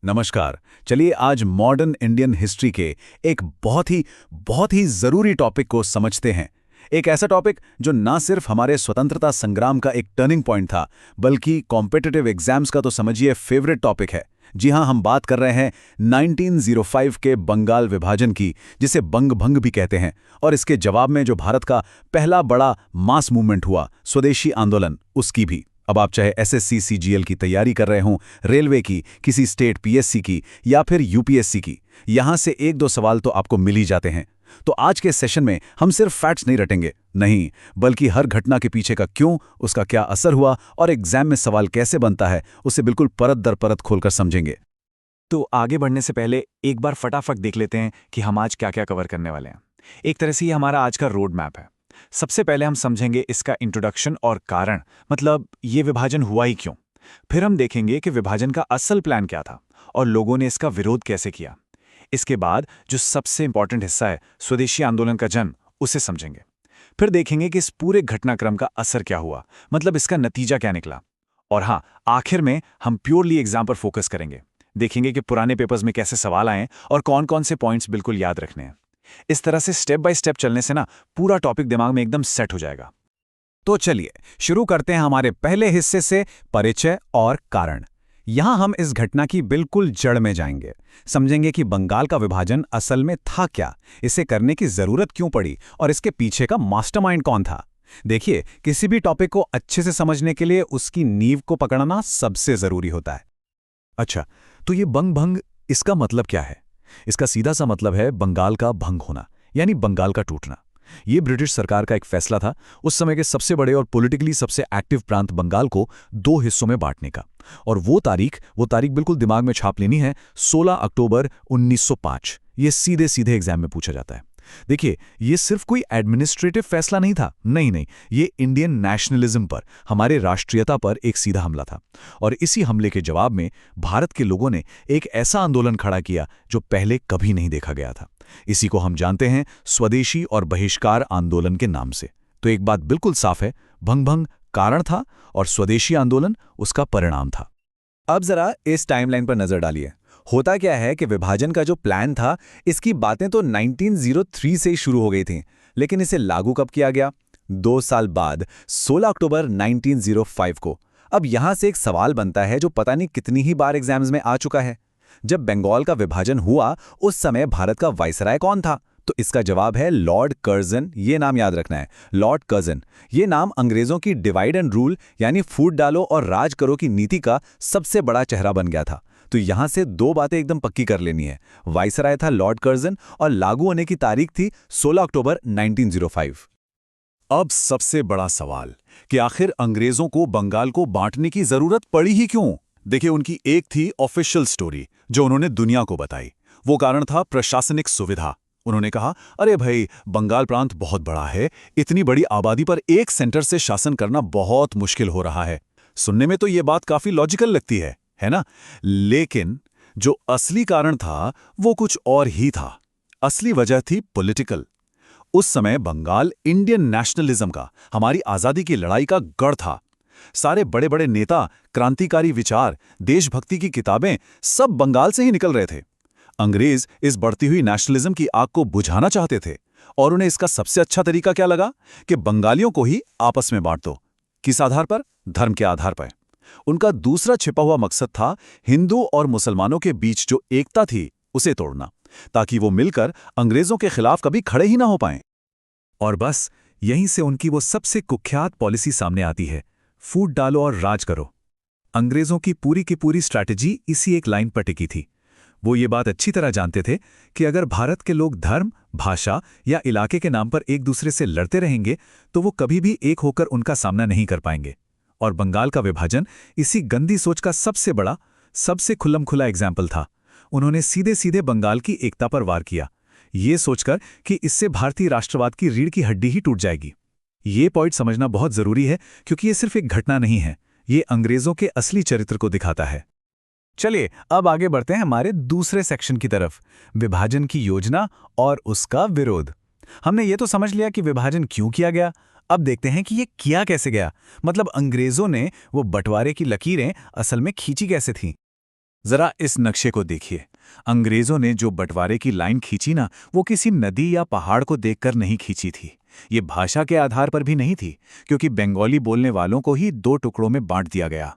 नमस्कार। चलिए आज मॉडर्न इंडियन हिस्ट्री के एक बहुत ही ज़रूरी टॉपिक को समझते हैं। एक ऐसा टॉपिक जो ना सिर्फ हमारे स्वतंत्रता संग्राम का एक टर्निंग पॉइंट था, बल्कि कॉम्पिटिटिव एग्जाम्स का तो समझिए फेवरेट टॉपिक है। जी हाँ, हम बात कर रहे हैं 1905 के बंगाल विभाजन की, जिसे बंग भंग भी कहते हैं। और इसके जवाब में जो भारत का पहला बड़ा मास मूवमेंट हुआ, स्वदेशी आंदोलन, उसकी भी। अब आप चाहे एसएससी सीजीएल की तैयारी कर रहे हों, रेलवे की, किसी स्टेट पीएससी की या फिर यूपीएससी की, यहां से एक दो सवाल तो आपको मिल ही जाते हैं। तो आज के सेशन में हम सिर्फ फैक्ट्स नहीं रटेंगे, नहीं, बल्कि हर घटना के पीछे का क्यों, उसका क्या असर हुआ और एग्जाम में सवाल कैसे बनता है, उसे बिल्कुल परत दर परत खोलकर समझेंगे। तो आगे बढ़ने से पहले एक बार फटाफट देख लेते हैं कि हम आज क्या क्या कवर करने वाले हैं। एक तरह से ये हमारा आज का रोड मैप है। सबसे पहले हम समझेंगे इसका इंट्रोडक्शन और कारण, मतलब ये विभाजन हुआ ही क्यों। फिर हम देखेंगे कि विभाजन का असल प्लान क्या था और लोगों ने इसका विरोध कैसे किया। इसके बाद जो सबसे इंपॉर्टेंट हिस्सा है, स्वदेशी आंदोलन का जन्म, उसे समझेंगे। फिर देखेंगे कि इस पूरे घटनाक्रम का असर क्या हुआ, मतलब इसका नतीजा क्या निकला। और हाँ, आखिर में हम प्योरली एग्जाम पर फोकस करेंगे। देखेंगे कि पुराने पेपर्स में कैसे सवाल आए और कौन कौन से पॉइंट्स बिल्कुल याद रखने हैं। इस तरह से स्टेप बाय स्टेप चलने से ना पूरा टॉपिक दिमाग में एकदम सेट हो जाएगा। तो चलिए शुरू करते हैं हमारे पहले हिस्से से, परिचय और कारण। यहां हम इस घटना की बिल्कुल जड़ में जाएंगे, समझेंगे कि बंगाल का विभाजन असल में था क्या, इसे करने की जरूरत क्यों पड़ी और इसके पीछे का मास्टरमाइंड कौन था। देखिए, किसी भी टॉपिक को अच्छे से समझने के लिए उसकी नींव को पकड़ना सबसे जरूरी होता है। अच्छा, तो ये बंग भंग, इसका मतलब क्या है? इसका सीधा सा मतलब है बंगाल का भंग होना, यानी बंगाल का टूटना। ये ब्रिटिश सरकार का एक फैसला था उस समय के सबसे बड़े और पॉलिटिकली सबसे एक्टिव प्रांत बंगाल को दो हिस्सों में बांटने का। और वो तारीख बिल्कुल दिमाग में छाप लेनी है, 16 अक्टूबर 1905। ये सीधे सीधे एग्जाम में पूछा जाता है। देखिए, ये सिर्फ कोई एडमिनिस्ट्रेटिव फैसला नहीं था, नहीं, ये इंडियन नेशनलिज्म पर, हमारे राष्ट्रीयता पर एक सीधा हमला था। और इसी हमले के जवाब में भारत के लोगों ने एक ऐसा आंदोलन खड़ा किया जो पहले कभी नहीं देखा गया था। इसी को हम जानते हैं स्वदेशी और बहिष्कार आंदोलन के नाम से। तो एक बात बिल्कुल साफ है, भंग भंग कारण था और स्वदेशी आंदोलन उसका परिणाम था। अब जरा इस टाइमलाइन पर नजर डालिए। होता क्या है कि विभाजन का जो प्लान था, इसकी बातें तो 1903 से ही शुरू हो गई थीं, लेकिन इसे लागू कब किया गया? 2 साल बाद, 16 अक्टूबर 1905 को। अब यहां से एक सवाल बनता है जो पता नहीं कितनी ही बार एग्जाम्स में आ चुका है। जब बंगाल का विभाजन हुआ, उस समय भारत का वाइसराय कौन था? तो इसका जवाब है लॉर्ड कर्जन। ये नाम याद रखना है, लॉर्ड कर्जन। ये नाम अंग्रेजों की डिवाइड एंड रूल, यानी फूट डालो और राज करो की नीति का सबसे बड़ा चेहरा बन गया था। तो यहां से दो बातें एकदम पक्की कर लेनी है। वाइसराय था लॉर्ड कर्जन और लागू होने की तारीख थी 16 अक्टूबर 1905। अब सबसे बड़ा सवाल कि आखिर अंग्रेजों को बंगाल को बांटने की जरूरत पड़ी ही क्यों? देखिए, उनकी एक थी ऑफिशियल स्टोरी जो उन्होंने दुनिया को बताई। वो कारण था प्रशासनिक सुविधा। उन्होंने कहा, अरे भाई, बंगाल प्रांत बहुत बड़ा है, इतनी बड़ी आबादी पर एक सेंटर से शासन करना बहुत मुश्किल हो रहा है। सुनने में तो ये बात काफी लॉजिकल लगती है ना? लेकिन जो असली कारण था वो कुछ और ही था। असली वजह थी पॉलिटिकल। उस समय बंगाल इंडियन नेशनलिज्म का, हमारी आजादी की लड़ाई का गढ़ था। सारे बड़े बड़े नेता, क्रांतिकारी विचार, देशभक्ति की किताबें सब बंगाल से ही निकल रहे थे। अंग्रेज इस बढ़ती हुई नेशनलिज्म की आग को बुझाना चाहते थे और उन्हें इसका सबसे अच्छा तरीका क्या लगा कि बंगालियों को ही आपस में बांट दो। किस आधार पर? धर्म के आधार पर। उनका दूसरा छिपा हुआ मकसद था हिंदू और मुसलमानों के बीच जो एकता थी उसे तोड़ना, ताकि वो मिलकर अंग्रेजों के खिलाफ कभी खड़े ही ना हो पाएं। और बस यहीं से उनकी वो सबसे कुख्यात पॉलिसी सामने आती है, फूट डालो और राज करो। अंग्रेजों की पूरी स्ट्रैटेजी इसी एक लाइन पर टिकी थी। वो ये बात अच्छी तरह जानते थे कि अगर भारत के लोग धर्म, भाषा या इलाके के नाम पर एक दूसरे से लड़ते रहेंगे तो वो कभी भी एक होकर उनका सामना नहीं कर पाएंगे। और बंगाल का विभाजन इसी गंदी सोच का सबसे बड़ा, सबसे खुल्लम-खुला एग्जाम्पल था। उन्होंने सीधे सीधे बंगाल की एकता पर वार किया, ये सोचकर कि इससे भारतीय राष्ट्रवाद की रीढ़ की हड्डी ही टूट जाएगी। ये पॉइंट समझना बहुत जरूरी है, क्योंकि ये सिर्फ एक घटना नहीं है, ये अंग्रेजों के असली चरित्र को दिखाता है। चलिए अब आगे बढ़ते हैं हमारे दूसरे सेक्शन की तरफ, विभाजन की योजना और उसका विरोध। हमने ये तो समझ लिया कि विभाजन क्यों किया गया, अब देखते हैं कि ये किया कैसे गया। मतलब अंग्रेजों ने वो बंटवारे की लकीरें असल में खींची कैसे थीं। जरा इस नक्शे को देखिए। अंग्रेजों ने जो बंटवारे की लाइन खींची ना, वो किसी नदी या पहाड़ को देखकर नहीं खींची थी। ये भाषा के आधार पर भी नहीं थी, क्योंकि बंगाली बोलने वालों को ही 2 टुकड़ों में बांट दिया गया।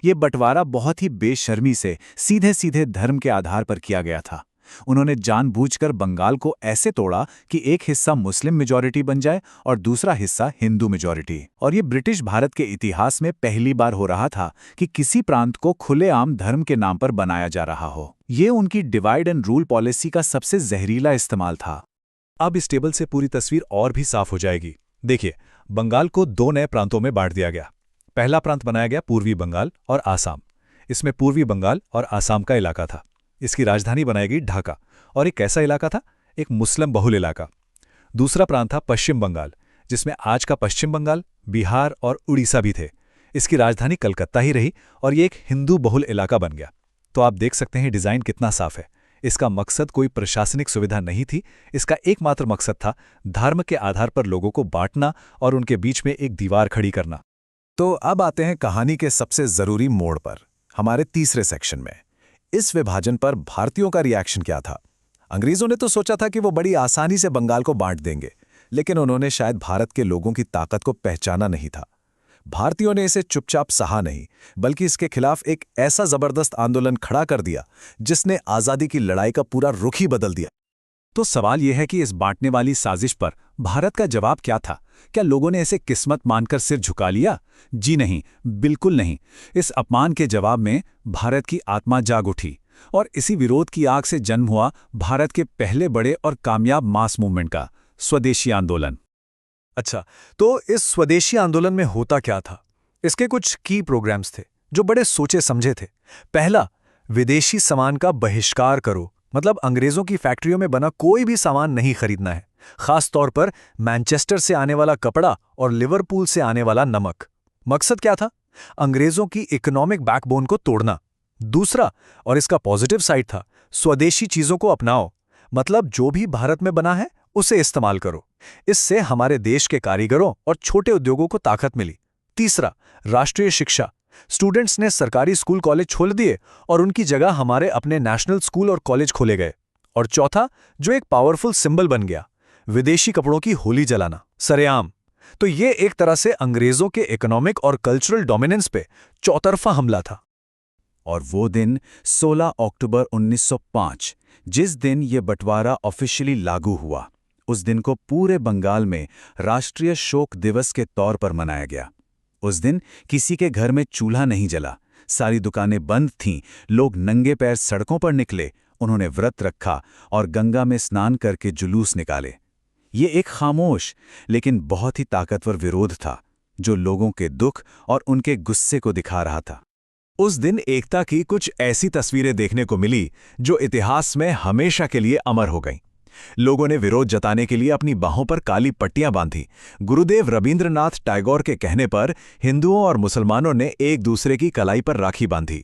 ये बंटवारा बहुत ही बेशर्मी से सीधे सीधे धर्म के आधार पर किया गया था। उन्होंने जानबूझकर बंगाल को ऐसे तोड़ा कि एक हिस्सा मुस्लिम मेजॉरिटी बन जाए और दूसरा हिस्सा हिंदू मेजॉरिटी। और ये ब्रिटिश भारत के इतिहास में पहली बार हो रहा था कि किसी प्रांत को खुलेआम धर्म के नाम पर बनाया जा रहा हो। ये उनकी डिवाइड एंड रूल पॉलिसी का सबसे जहरीला इस्तेमाल था। अब इस टेबल से पूरी तस्वीर और भी साफ हो जाएगी। देखिए, बंगाल को 2 नए प्रांतों में बांट दिया गया। पहला प्रांत बनाया गया पूर्वी बंगाल और आसाम। इसमें पूर्वी बंगाल और आसाम का इलाका था। इसकी राजधानी बनाई गई ढाका, और एक कैसा इलाका था? एक मुस्लिम बहुल इलाका। दूसरा प्रांत था पश्चिम बंगाल, जिसमें आज का पश्चिम बंगाल, बिहार और उड़ीसा भी थे। इसकी राजधानी कलकत्ता ही रही और ये एक हिंदू बहुल इलाका बन गया। तो आप देख सकते हैं डिज़ाइन कितना साफ है। इसका मकसद कोई प्रशासनिक सुविधा नहीं थी। इसका एकमात्र मकसद था धर्म के आधार पर लोगों को बांटना और उनके बीच में एक दीवार खड़ी करना। तो अब आते हैं कहानी के सबसे जरूरी मोड़ पर, हमारे तीसरे सेक्शन में। इस विभाजन पर भारतीयों का रिएक्शन क्या था? अंग्रेजों ने तो सोचा था कि वो बड़ी आसानी से बंगाल को बांट देंगे, लेकिन उन्होंने शायद भारत के लोगों की ताकत को पहचाना नहीं था। भारतीयों ने इसे चुपचाप सहा नहीं, बल्कि इसके खिलाफ एक ऐसा जबरदस्त आंदोलन खड़ा कर दिया जिसने आजादी की लड़ाई का पूरा रुख ही बदल दिया। तो सवाल यह है कि इस बांटने वाली साजिश पर भारत का जवाब क्या था? क्या लोगों ने इसे किस्मत मानकर सिर झुका लिया? जी नहीं, बिल्कुल नहीं। इस अपमान के जवाब में भारत की आत्मा जाग उठी और इसी विरोध की आग से जन्म हुआ भारत के पहले बड़े और कामयाब मास मूवमेंट का स्वदेशी आंदोलन। अच्छा, तो इस स्वदेशी आंदोलन में होता क्या था? इसके कुछ की प्रोग्राम्स थे जो बड़े सोचे समझे थे। पहला, विदेशी सामान का बहिष्कार करो, मतलब अंग्रेजों की फैक्ट्रियों में बना कोई भी सामान नहीं खरीदना है, खास तौर पर मैनचेस्टर से आने वाला कपड़ा और लिवरपूल से आने वाला नमक। मकसद क्या था? अंग्रेजों की इकोनॉमिक बैकबोन को तोड़ना। दूसरा, और इसका पॉजिटिव साइड था, स्वदेशी चीजों को अपनाओ, मतलब जो भी भारत में बना है उसे इस्तेमाल करो। इससे हमारे देश के कारीगरों और छोटे उद्योगों को ताकत मिली। तीसरा, राष्ट्रीय शिक्षा। स्टूडेंट्स ने सरकारी स्कूल कॉलेज छोड़ दिए और उनकी जगह हमारे अपने नेशनल स्कूल और कॉलेज खोले गए। और चौथा, जो एक पावरफुल सिंबल बन गया, विदेशी कपड़ों की होली जलाना सरेआम। तो ये एक तरह से अंग्रेजों के इकोनॉमिक और कल्चरल डोमिनेंस पे चौतरफा हमला था। और वो दिन 16 अक्टूबर 1905, जिस दिन ये बंटवारा ऑफिशियली लागू हुआ, उस दिन को पूरे बंगाल में राष्ट्रीय शोक दिवस के तौर पर मनाया गया। उस दिन किसी के घर में चूल्हा नहीं जला, सारी दुकानें बंद थीं, लोग नंगे पैर सड़कों पर निकले, उन्होंने व्रत रखा और गंगा में स्नान करके जुलूस निकाले। ये एक खामोश लेकिन बहुत ही ताकतवर विरोध था, जो लोगों के दुख और उनके गुस्से को दिखा रहा था। उस दिन एकता की कुछ ऐसी तस्वीरें देखने को मिली जो इतिहास में हमेशा के लिए अमर हो गईं। लोगों ने विरोध जताने के लिए अपनी बाहों पर काली पट्टियां बांधी। गुरुदेव रवींद्रनाथ टैगोर के कहने पर हिंदुओं और मुसलमानों ने एक दूसरे की कलाई पर राखी बांधी।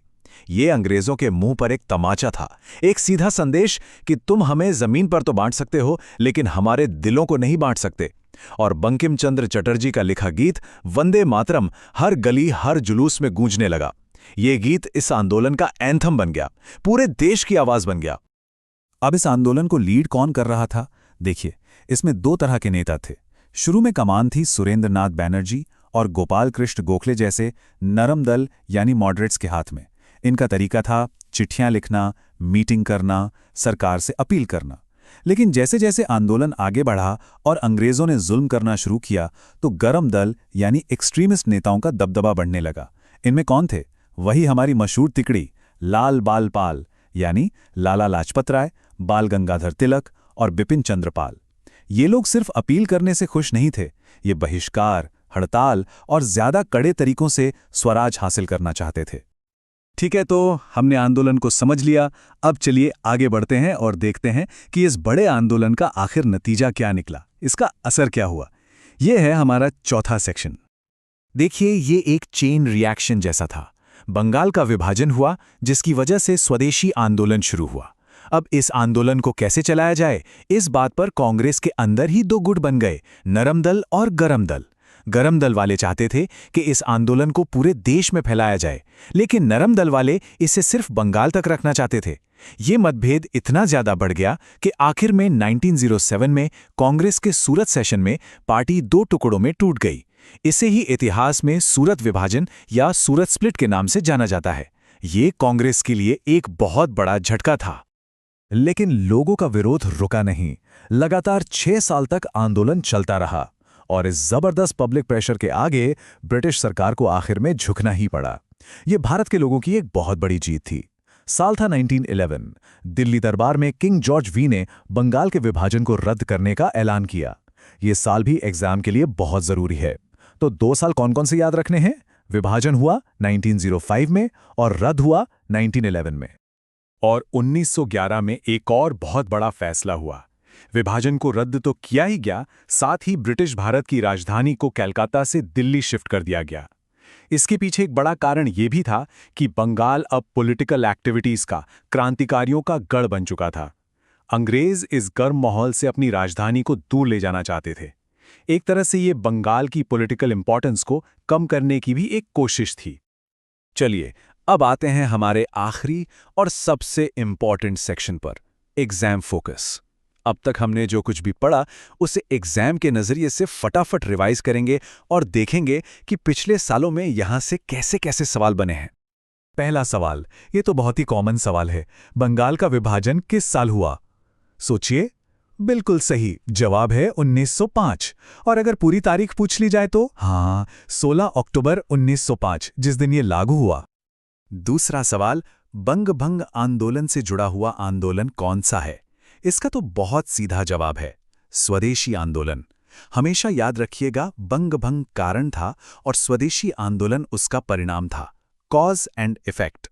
ये अंग्रेजों के मुंह पर एक तमाचा था, एक सीधा संदेश कि तुम हमें जमीन पर तो बांट सकते हो, लेकिन हमारे दिलों को नहीं बांट सकते। और बंकिम चंद्र चटर्जी का लिखा गीत वंदे मातरम हर गली हर जुलूस में गूंजने लगा। ये गीत इस आंदोलन का एंथम बन गया, पूरे देश की आवाज बन गया। अब इस आंदोलन को लीड कौन कर रहा था? देखिए, इसमें 2 तरह के नेता थे। शुरू में कमान थी सुरेंद्रनाथ बैनर्जी और गोपाल कृष्ण गोखले जैसे नरम दल यानी मॉडरेट्स के हाथ में। इनका तरीका था चिट्ठियां लिखना, मीटिंग करना, सरकार से अपील करना। लेकिन जैसे जैसे आंदोलन आगे बढ़ा और अंग्रेजों ने जुल्म करना शुरू किया, तो गरम दल यानी एक्सट्रीमिस्ट नेताओं का दबदबा बढ़ने लगा। इनमें कौन थे? वही हमारी मशहूर तिकड़ी लाल बाल पाल, यानी लाला लाजपत राय, बाल गंगाधर तिलक और बिपिन चंद्र पाल। ये लोग सिर्फ अपील करने से खुश नहीं थे, ये बहिष्कार, हड़ताल और ज्यादा कड़े तरीकों से स्वराज हासिल करना चाहते थे। ठीक है, तो हमने आंदोलन को समझ लिया। अब चलिए आगे बढ़ते हैं और देखते हैं कि इस बड़े आंदोलन का आखिर नतीजा क्या निकला, इसका असर क्या हुआ। यह है हमारा चौथा सेक्शन। देखिए, ये एक चेन रिएक्शन जैसा था। बंगाल का विभाजन हुआ, जिसकी वजह से स्वदेशी आंदोलन शुरू हुआ। अब इस आंदोलन को कैसे चलाया जाए, इस बात पर कांग्रेस के अंदर ही 2 गुट बन गए, नरम दल और गरम दल। गरम दल वाले चाहते थे कि इस आंदोलन को पूरे देश में फैलाया जाए, लेकिन नरम दल वाले इसे सिर्फ बंगाल तक रखना चाहते थे। ये मतभेद इतना ज्यादा बढ़ गया कि आखिर में 1907 में कांग्रेस के सूरत सेशन में पार्टी 2 टुकड़ों में टूट गई। इसे ही इतिहास में सूरत विभाजन या सूरत स्प्लिट के नाम से जाना जाता है। ये कांग्रेस के लिए एक बहुत बड़ा झटका था। लेकिन लोगों का विरोध रुका नहीं। लगातार 6 साल तक आंदोलन चलता रहा और इस जबरदस्त पब्लिक प्रेशर के आगे ब्रिटिश सरकार को आखिर में झुकना ही पड़ा। ये भारत के लोगों की एक बहुत बड़ी जीत थी। साल था 1911। दिल्ली दरबार में किंग जॉर्ज वी ने बंगाल के विभाजन को रद्द करने का ऐलान किया। ये साल भी एग्जाम के लिए बहुत जरूरी है। तो 2 साल कौन कौन से याद रखने हैं? विभाजन हुआ 1905 में और रद्द हुआ 1911 में। और 1911 में एक और बहुत बड़ा फैसला हुआ। विभाजन को रद्द तो किया ही गया, साथ ही ब्रिटिश भारत की राजधानी को कलकत्ता से दिल्ली शिफ्ट कर दिया गया। इसके पीछे एक बड़ा कारण यह भी था कि बंगाल अब पॉलिटिकल एक्टिविटीज का, क्रांतिकारियों का गढ़ बन चुका था। अंग्रेज इस गर्म माहौल से अपनी राजधानी को दूर ले जाना चाहते थे। एक तरह से ये बंगाल की पॉलिटिकल इंपॉर्टेंस को कम करने की भी एक कोशिश थी। चलिए अब आते हैं हमारे आखिरी और सबसे इंपॉर्टेंट सेक्शन पर, एग्जाम फोकस। अब तक हमने जो कुछ भी पढ़ा उसे एग्जाम के नजरिए से फटाफट रिवाइज करेंगे और देखेंगे कि पिछले सालों में यहां से कैसे कैसे सवाल बने हैं। पहला सवाल, ये तो बहुत ही कॉमन सवाल है, बंगाल का विभाजन किस साल हुआ? सोचिए, बिल्कुल सही जवाब है 1905। और अगर पूरी तारीख पूछ ली जाए तो हाँ, 16 अक्टूबर 1905, जिस दिन ये लागू हुआ। दूसरा सवाल, बंग भंग आंदोलन से जुड़ा हुआ आंदोलन कौन सा है? इसका तो बहुत सीधा जवाब है, स्वदेशी आंदोलन। हमेशा याद रखिएगा, बंग भंग कारण था और स्वदेशी आंदोलन उसका परिणाम था, कॉज एंड इफेक्ट।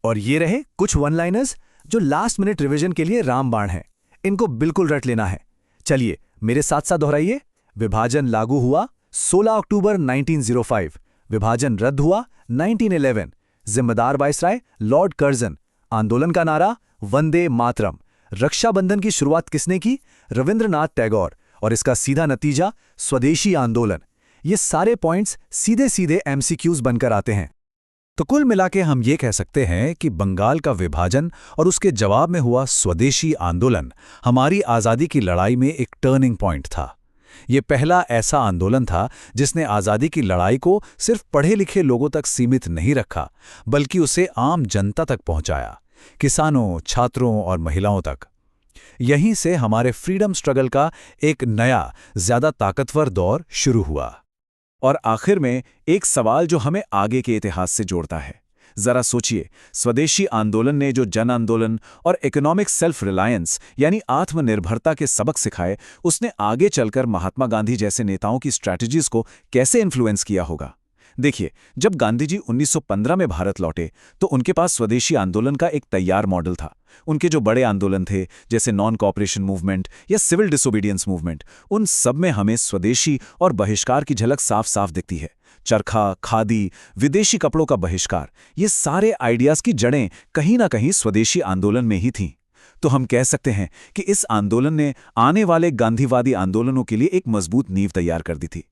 और ये रहे कुछ वन लाइनर्स जो लास्ट मिनट रिवीजन के लिए रामबाण हैं। इनको बिल्कुल रट लेना है। चलिए मेरे साथ साथ दोहराइए। विभाजन लागू हुआ 16 अक्टूबर 1905, विभाजन रद्द हुआ 1911, जिम्मेदार वायसराय लॉर्ड कर्जन, आंदोलन का नारा वंदे मातरम, रक्षाबंधन की शुरुआत किसने की? रविंद्रनाथ टैगोर, और इसका सीधा नतीजा स्वदेशी आंदोलन। ये सारे पॉइंट्स सीधे सीधे एमसीक्यूज बनकर आते हैं। तो कुल मिलाके हम ये कह सकते हैं कि बंगाल का विभाजन और उसके जवाब में हुआ स्वदेशी आंदोलन हमारी आज़ादी की लड़ाई में एक टर्निंग पॉइंट था। ये पहला ऐसा आंदोलन था जिसने आज़ादी की लड़ाई को सिर्फ पढ़े लिखे लोगों तक सीमित नहीं रखा, बल्कि उसे आम जनता तक पहुंचाया, किसानों, छात्रों और महिलाओं तक। यहीं से हमारे फ्रीडम स्ट्रगल का एक नया, ज्यादा ताकतवर दौर शुरू हुआ। और आखिर में एक सवाल जो हमें आगे के इतिहास से जोड़ता है। जरा सोचिए, स्वदेशी आंदोलन ने जो जन आंदोलन और इकोनॉमिक सेल्फ रिलायंस यानी आत्मनिर्भरता के सबक सिखाए, उसने आगे चलकर महात्मा गांधी जैसे नेताओं की स्ट्रैटेजीज को कैसे इन्फ्लुएंस किया होगा। देखिए, जब गांधी जी 1915 में भारत लौटे तो उनके पास स्वदेशी आंदोलन का एक तैयार मॉडल था। उनके जो बड़े आंदोलन थे, जैसे नॉन कॉपरेशन मूवमेंट या सिविल डिसोबीडियंस मूवमेंट, उन सब में हमें स्वदेशी और बहिष्कार की झलक साफ साफ दिखती है। चरखा, खादी, विदेशी कपड़ों का बहिष्कार, ये सारे आइडियाज की जड़ें कहीं ना कहीं स्वदेशी आंदोलन में ही थीं। तो हम कह सकते हैं कि इस आंदोलन ने आने वाले गांधीवादी आंदोलनों के लिए एक मजबूत नींव तैयार कर दी थी।